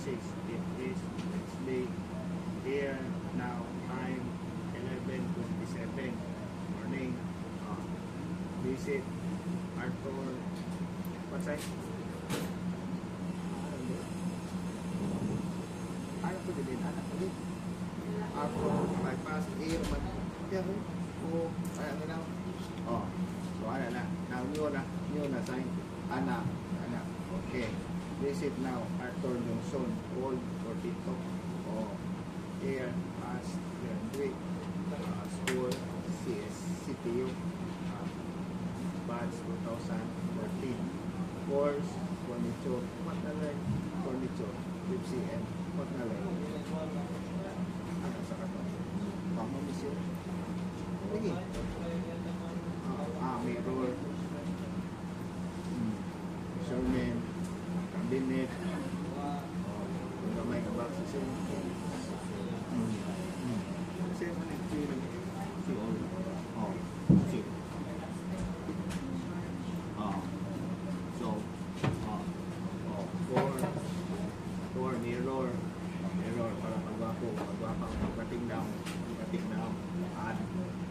It is next day. Here, now, time 11:27. Morning. Visit Arthur. What size? Ano ko din? Anak ko din. Arthur, bypass, air, man. Kaya ko. Oo. Kaya ko lang. Oh. So, ano na. Now, new na sign. Anak. Okay. Visit now. Arthur Johnson. Old 42. Oh. Air, pass, graduate. School, CTU. Batch 2014. Course, furniture. What na lang? Furniture. 5cm. What na lang? Ano sa kato? Pamamis yun. Lagi. Mirror. Measurement. Cabinet. Kung gamay ka ba sa siya. Kasi mo nag-feel. Si all. Oh. Si. Door, mirror para pagwapa, pagkating down, add.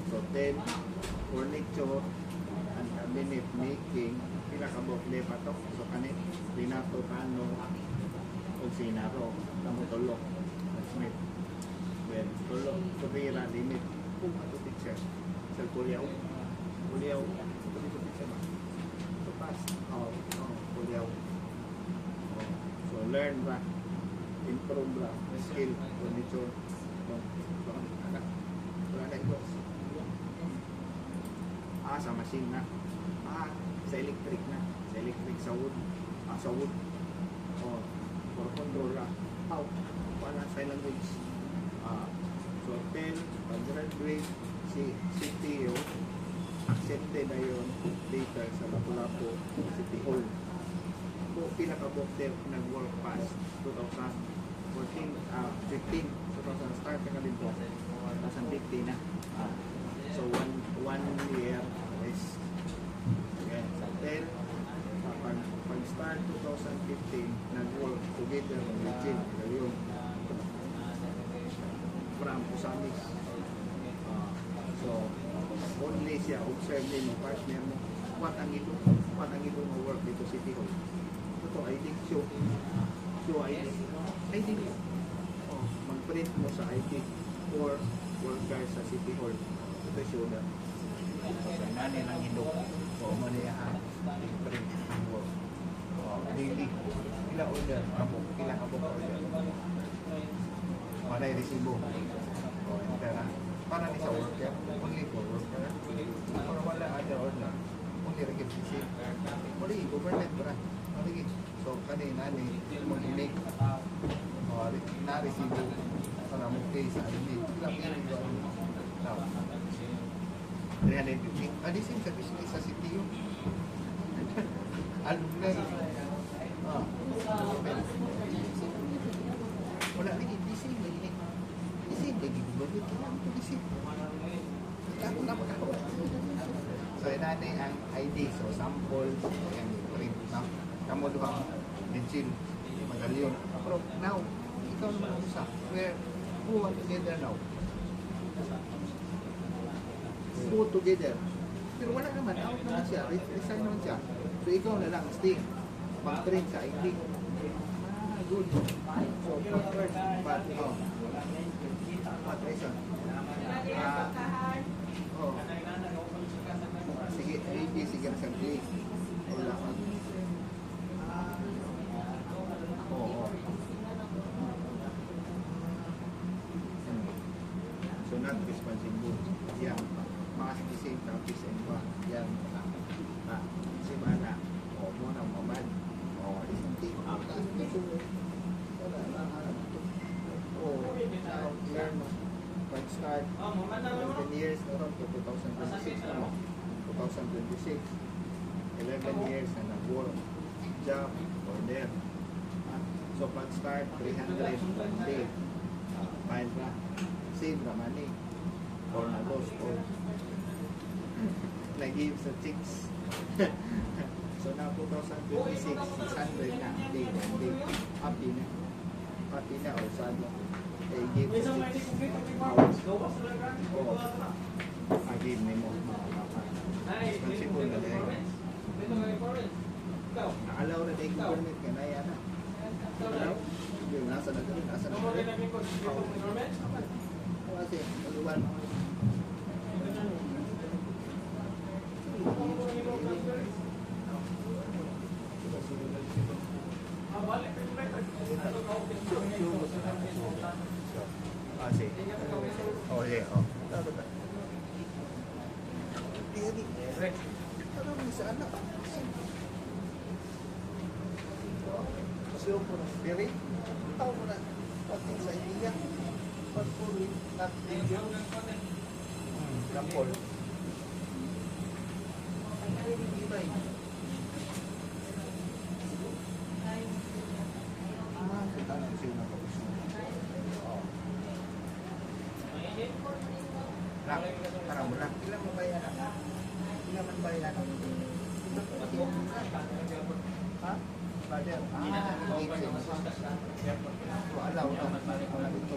So 10, furniture, and cabinet making, pila ka bokle pa to, so kanit, pinato, kano, o sinaro, namutulok, smith, well, tulok, turira, limit, kung ato teacher, sa kulyaw, ito teacher ba? So pass, kulyaw. So learn ba, improve ba, skill, furniture, anak, wala na ito. Sa machine na, sa electric na, sa wood, for control na, wala sign language. So 10, pag-graduate, CTO, accepted na yun later sa Lapu-Lapu City Hall. Kung pinakabok there, nag-work past 2014, 15, 2000 start ka din po, 2015 na. So one year is okay. Then pag-start 2015, nag-work together with Jim Galion from Usamis. So only siya observe din yung partner mo. What ang ito mo work dito City Hall. Ito ID, show ID mo. Mag-print mo sa ID for workers sa City Hall. Ito show na. So nani lang ito. Maniyahan. Print work. Daily. Pila order. Pila kabok order. Manay resibo. Para ni sa worker. Only for worker. Para wala ada order. Only receipt. Only government ba? So kanina ni mag-make na-resibo para mag-pay sa ID. Ilang ito now 350. Alisin sa business sa CTU. Alumni. Wala lagi isin lagi. Isin lagi gubernur kita isin. Ako na pagkakawa. So inani ang ID. So sample yang print na. Kamu doang digital medallion. Pero now ikaw naman ang isa. Who want together now? Go together. Pero wala naman, out naman siya, resign naman siya. So ikaw na lang, stay. Mag-print sa ID. Good. So, first, but, what reason? Sige, ID, sige na sa play. Wala ka. So, not responsible. Yeah. Mas the same topics and what yan si mana mo na mamad isang thing learn when start 11 years around to 2026 11 years na nag-work job or there so pag start 300 day file na save the money or na-lost or nag-give sa chicks. So na 2026, 600 na day, happy na. pati na o sa ano. Eh, give Minsan may 6 hindi complete hours. gawas na lang. Oo. Give ni mo. Kasi po na dahil. Naalaw na dahil government ka na yan. Alaw? Yung nasa na gano'n, nasa na gano'n. Kasi, maluwan. Kasi, oh yeah, oh. Ano mo sa anak? So, very, tao mo na, pati sa India, pagpuli, not video. Kampol. Kita na siya na tapos. Rak, para mo rak. Ilan mo bayan? Ilan man bayan? Ha? Brother, alaw na dito.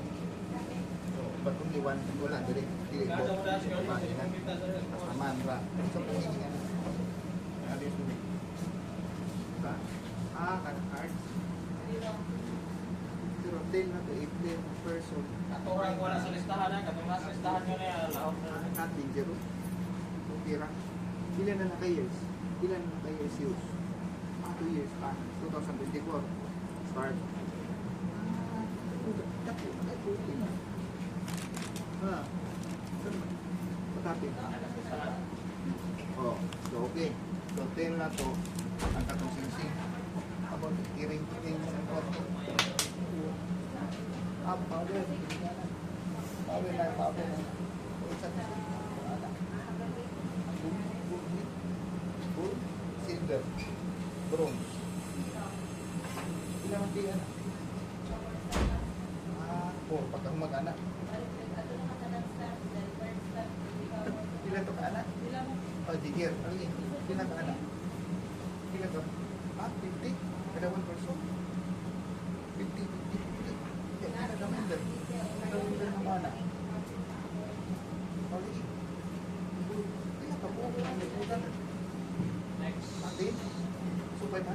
Ba't kung iwan, wala, dili ko. Aman, ra. So, kung hindi nga. Ano yung tubig? Ba? Cards. Pero 10 na to, 8 person. Katurang wala sa listahan na, katurang sa listahan nyo na yan, lahat na. Not dangerous. Tira. Ilan na naka-years? Ilan na naka-years use? 2 years pa. 2024. Start. Dako, naka-14 na. Ha? Patapin. Oh, so okay. So 10 na to, ang katong singsing. About kiring-kiring mo ng kwarto. Power. Power na, power na. Isa na. Gold, silver, bronze. Ilang ang tiyan? 4, pagkang mag-anak. Ilan to ka-anak? Oh, digir. Ano yun? Ilan ka-anak? Ilan to? 50? Kada 1 person? 50. Kada gamender. Kada gamender ng mga anak. Okay. Ilan ka po? Ang nagputan. Next. Atin? So, 500.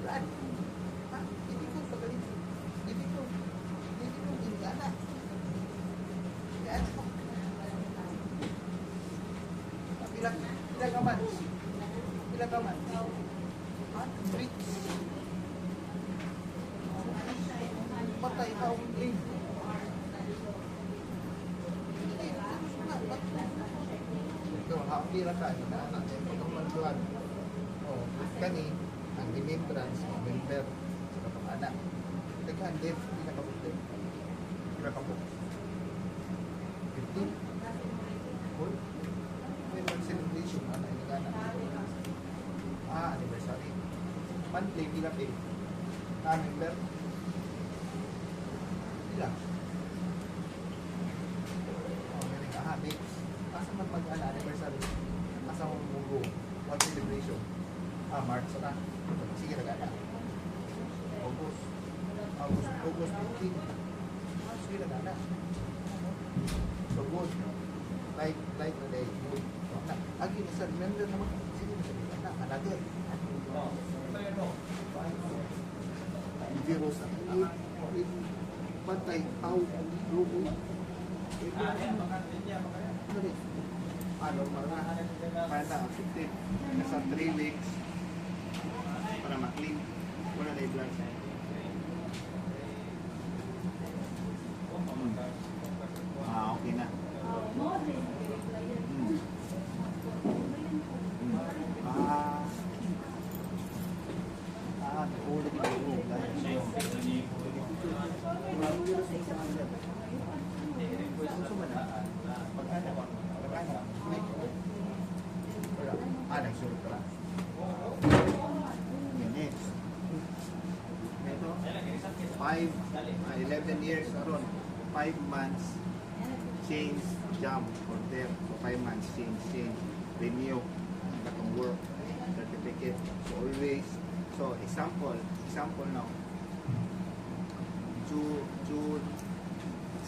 Brad. Ha? Hindi ko pagaling. Hindi ko. Hindi anak. Yan. Ilang kaman? Ilang kaman? Ha? Bricks. Patay ka ang link. Ito, happy na ka. Anak niya. Pagkamantuan. Oh, kani, ang remembrance, member, sa kapag anak. Nag-handit, hindi nakabuti. Hindi nakabuti. 15? Cool. May mag-celebration, ano, hindi ka na. Anniversary. Monthly, pila pay. Member. Pila. Oh, meron ka, next. Asa man mag-anniversary? Asa mo mugo? What celebration? March na. Sige na gana. August 15. Sige na gana. So good. Like na day. Good. Agi na sa remember naman. Sige na sa gana. Another. Virus na. Patay, tao, lugo. Ano mga para affected nasa 3 weeks para ma-clean wala na i-blood okay na ulit nagsurot ka lang. Next. Ito, 11 years around. 5 months change, jump, order. So 5 months change, renew. Katong work, certificate. So always So, example now. June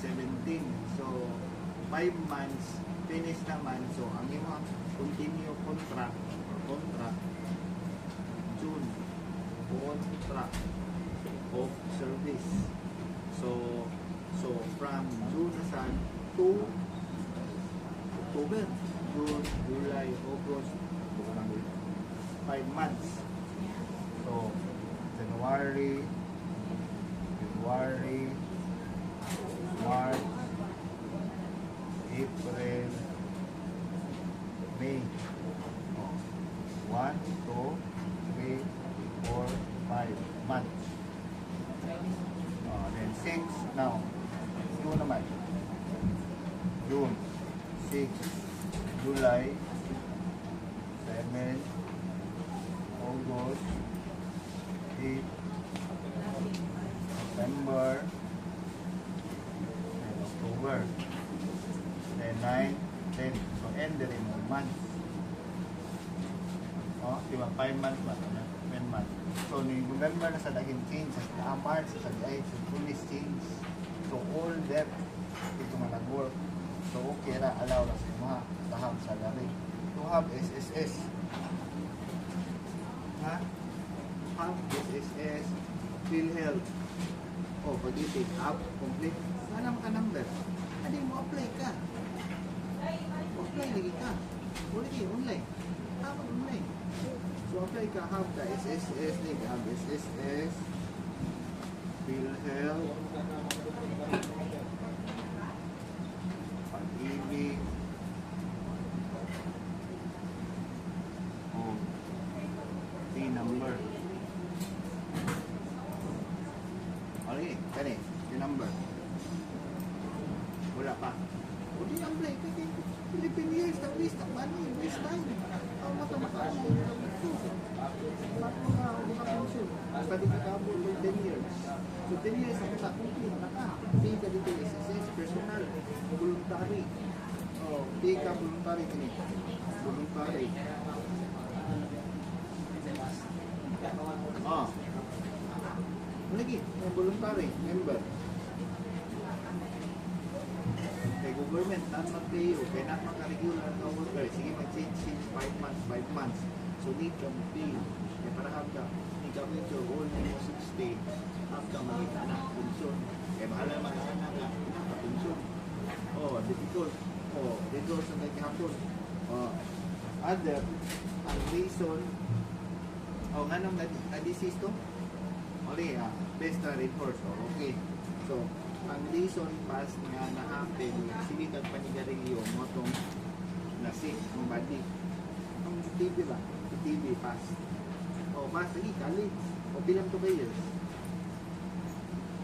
17. So, 5 months, finish naman. So, ang iyong continue contract, June, contract of service. So from June na to October, June, July, August, 5 months. So, January, March, April, May. 1, 2, 3, 4, 5 months. Then 6, now, June naman. June, 6, July, 7, August, 8, September, and October, then 9, 10. So, end the remaining months. Oh, diba? 5 months ba? 10 months. So, ni November na sa dahil change, sa March, sa dahil, sa police change. So, all that, ito nga nag-work. So, okay na, allow na sa mga to have salary. To have SSS. Ha? Have SSS, PhilHealth. O, pag-ibig, have, complete. Alam ka number. Hindi mo apply ka. Apply lagi ka. Wala kayo, online. Tama online. So, apply ka, have the SSS, have SSS, PhilHealth, pag-ibig, o, P-number. Okay, kani, P-number. Wala pa. O, di apply ka kay Philippine years, at least, ang money, waste time. Ang mata-mata mo, basta di kakabo 10 years. So 10 years ang complete na ka. Pay ka dito SSS, personal, voluntary. Oh, pay ka voluntary kini. Voluntary. Oh. Lagi, voluntary member. Kay government, not mag-pay o kaya not maka-regular na worker. Sige, mag-change 5 months. So, need ka mag-pay. Kaya para hanggang, need ka with your whole name 60, hanggang magiging anak, pensyon. Kaya bahala naman ang anak na, pinaka-pensyon. Oh, difficult. Oh, dito sa nagkahapon. Oh, other, ang reason, oh, nga nung na-disease to? Okay, best na reinforce. Oh, okay. So, ang reason pas nga na-happen, silitag panigarilyo mo itong nasik ang body. Ang TB ba? TB pas. O, pas lagi, college. O, bilang to kayo years.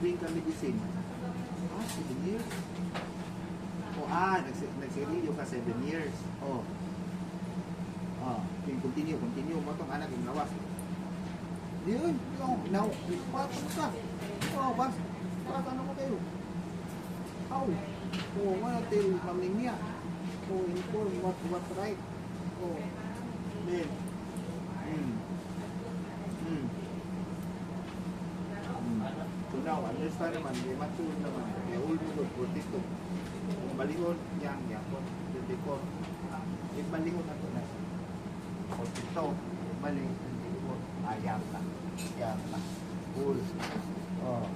Bring ka medicine. 7 years. O, nagsirilyo ka 7 years. O, continue mo itong anak yung lawas. Yun, now, patong ka. O, pas. Para ano mo kayo? How? Oh, wala tayo pamilya. Oh, inform what right. Oh, then, So now, understand naman, may mature naman. May old mo doon, 42. Kung balihon, yang, 24. Yung balihon na ito na. 42. Balihon, 24. Yang na. Old. Oh.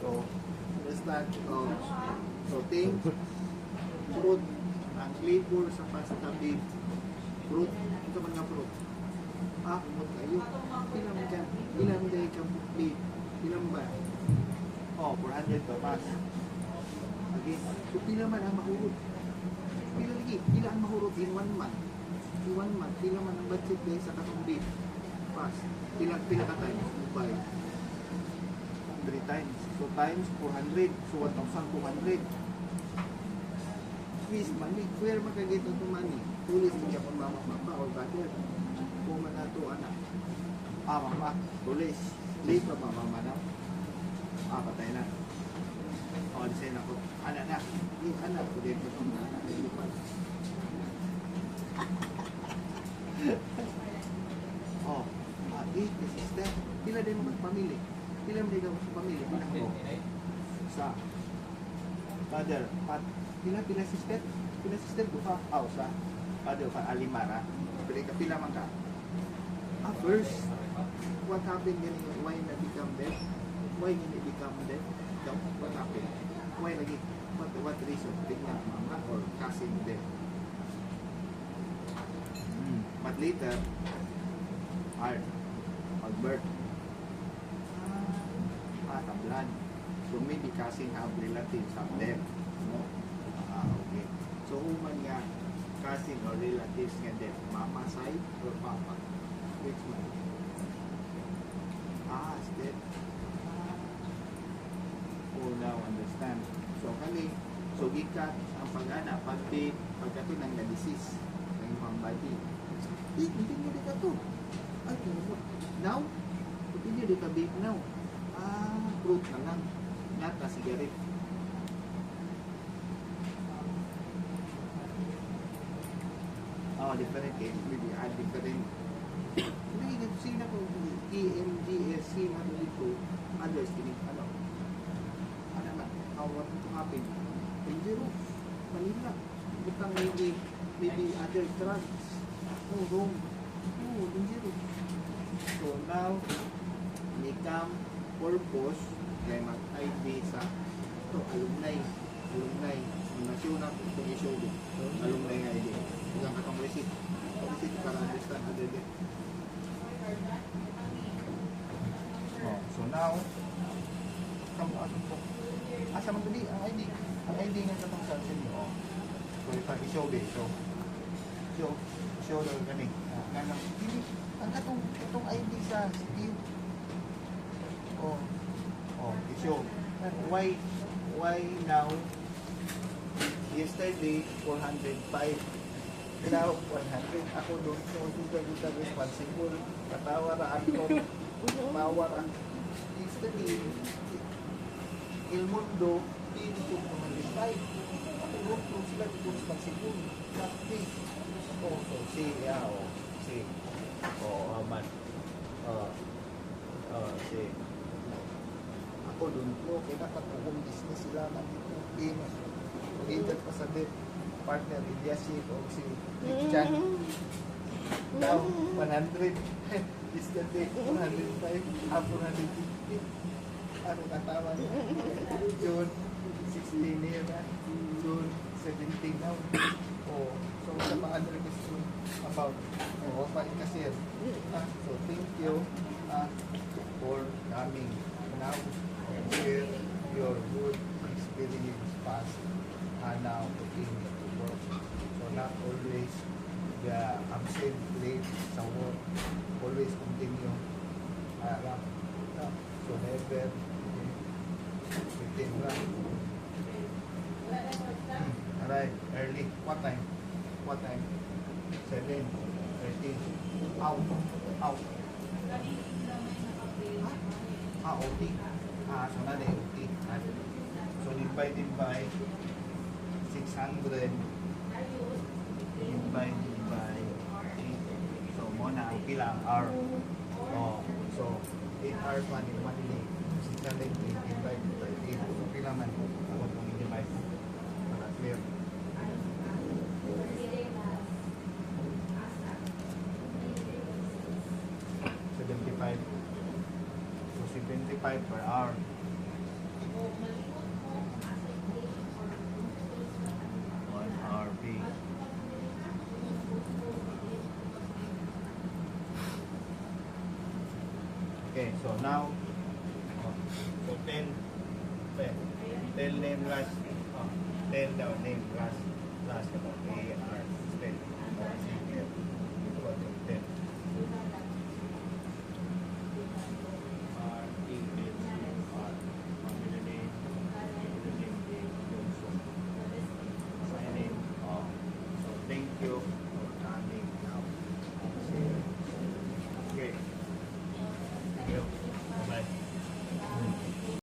So, understand, so things, fruit, ang flavor sa pasta beef, fruit, ito man nga fruit. Kumot kayo, ilang dyan, ilang day ka beef, ilang ba? 400 pa pas. Okay, so pila man ang mahurot? Pila lagi, pila ang mahurot in 1 month? In 1 month, pila man ang budget day sa katong beef, pas. Pila ka tayo, buy. 3 times. So times 400. So 1,200. Please, money. Where makagit ito money? Tulis niya kung mama or brother. Kung manato anak. Mama. Tulis. Late pa mama na. Patay na. Design ako. Anak na. Yung anak ko dito itong anak. Kasi family. Pila man ikaw sa family, pila mo sa father, pila sister? Pila sister ko pa? Sa father pa alimara. Pila man ka? First, what happened then? Why na become deaf? Why hindi become deaf? What happened? Why lagi? What reason? Tingnan mama or cousin deaf? But later, birth, blood. So maybe cousin have relatives have deaf. No? Okay. So human nga cousin or relatives nga deaf, mama side or papa? Which one? It's deaf. Oh, now understand. So kani, so gikat ang pag-ana, pagkato ng na-disease ng imong body. Hindi nyo ka to. Ay, now? Hindi nyo ka bake now. Fruit na lang. Nata, sigaret. Different case. Maybe add different. Hindi nyo sila ko, EMGSC, ano dito, others, ano na, what to happen? Zero. Manila. Butang maybe other drugs. No, wrong. No, zero. So now, become purpose kaya mag-ID sa ito, alumni. Nasyon na itong issue din. Alumni ID. Huwag katong receipt. Receipt para understand other din. So now, asa man tuli ang ID. Ang ID nga katong sa inyo. So ipag-show din. So, show daw gani. Ang katong ID sa Steve. I-show. Why now? Yesterday, 405. Now, 100. Ako doon. So, dito responsible. Katawara ako. Mawara. Yesterday, Il Mundo, dito 205. Ako doon sila dito responsible. Sabi. So, ako doon po, kaya nakatulong business sila man dito. Later pa sa debt, partner, Ilyasik o si Chan. Now, 100. Yesterday, 105. 450. Ano katawa niya? June, 16 niya na. June, 17 now. So sa mga question about pa ikasir. So thank you for coming. Now share your good experience past and now looking to work. So not always the absent late sa work. Always continue. So never within run. Alright, early. What time? 7:13. Out. OT. So na na OT. So divided by 600. Divided by 8. So muna ang pilang hour. So 8 hours man in 1 day. 600 divided by 8. So pila man ako itong i-divide. Para clear. 75. So 75 per hour. Okay, so now, so 10 name last, 10 daw name last about AR, 10.